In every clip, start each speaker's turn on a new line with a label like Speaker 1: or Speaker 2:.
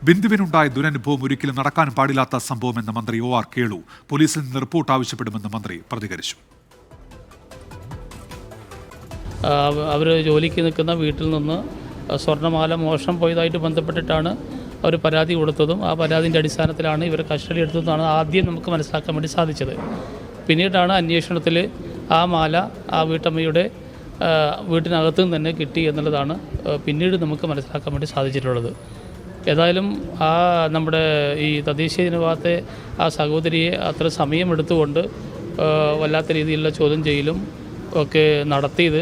Speaker 1: ബിന്ദുവിനുണ്ടായ ദുരനുഭവം ഒരിക്കലും നടക്കാൻ പാടില്ലാത്ത സംഭവമെന്ന് മന്ത്രി OR കേളു. പോലീസിൽ നിന്ന് റിപ്പോർട്ട് ആവശ്യപ്പെടുമെന്ന് മന്ത്രി പ്രതികരിച്ചു.
Speaker 2: അവർ ജോലിക്ക് നിൽക്കുന്ന വീട്ടിൽ നിന്ന് സ്വർണ്ണമാല മോഷണം പോയതായിട്ട് ബന്ധപ്പെട്ടിട്ടാണ് അവർ പരാതി കൊടുത്തതും ആ പരാതിൻ്റെ അടിസ്ഥാനത്തിലാണ് ഇവർ കസ്റ്റഡി എടുത്തതെന്നാണ് ആദ്യം നമുക്ക് മനസ്സിലാക്കാൻ വേണ്ടി സാധിച്ചത്. പിന്നീടാണ് അന്വേഷണത്തിൽ ആ മാല ആ വീട്ടമ്മയുടെ വീട്ടിനകത്തു നിന്ന് തന്നെ കിട്ടി എന്നുള്ളതാണ് പിന്നീട് നമുക്ക് മനസ്സിലാക്കാൻ വേണ്ടി സാധിച്ചിട്ടുള്ളത്. ഏതായാലും ആ നമ്മുടെ ഈ തദ്ദേശീയ ജനവിഭാഗത്തെ ആ സഹോദരിയെ അത്ര സമയമെടുത്തുകൊണ്ട് വല്ലാത്ത രീതിയിലുള്ള ചോദ്യം ചെയ്യലും ഒക്കെ നടത്തിയത്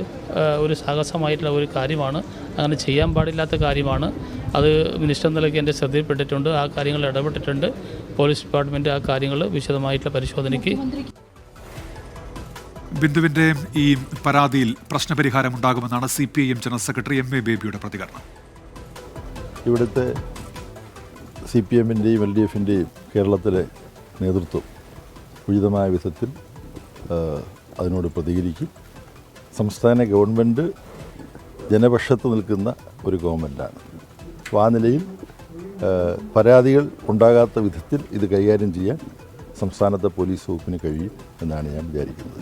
Speaker 2: ഒരു സാഹസമായിട്ടുള്ള ഒരു കാര്യമാണ്. അങ്ങനെ ചെയ്യാൻ പാടില്ലാത്ത കാര്യമാണ്. അത് മിനിസ്റ്റർ നിലയ്ക്ക് എൻ്റെ ശ്രദ്ധയിൽപ്പെട്ടിട്ടുണ്ട്. ആ കാര്യങ്ങൾ ഇടപെട്ടിട്ടുണ്ട്. പോലീസ് ഡിപ്പാർട്ട്മെൻറ്റ് ആ കാര്യങ്ങൾ വിശദമായിട്ടുള്ള പരിശോധനയ്ക്ക്.
Speaker 1: ബിന്ദുവിൻ്റെ ഈ പരാതിയിൽ പ്രശ്നപരിഹാരമുണ്ടാകുമെന്നാണ് CPIM ജനറൽ സെക്രട്ടറി MA ബേബിയുടെ പ്രതികരണം.
Speaker 3: ഇവിടുത്തെ CPMൻ്റെയും LDFൻ്റെയും കേരളത്തിലെ നേതൃത്വം ഉചിതമായ വിധത്തിൽ അതിനോട് പ്രതികരിക്കും. സംസ്ഥാന ഗവൺമെൻറ് ജനപക്ഷത്ത് നിൽക്കുന്ന ഒരു ഗവൺമെൻറ്റാണ്. അപ്പോൾ ആ നിലയിൽ പരാതികൾ ഉണ്ടാകാത്ത വിധത്തിൽ ഇത് കൈകാര്യം ചെയ്യാൻ സംസ്ഥാനത്തെ പോലീസ് വകുപ്പിന് കഴിയും എന്നാണ് ഞാൻ വിചാരിക്കുന്നത്.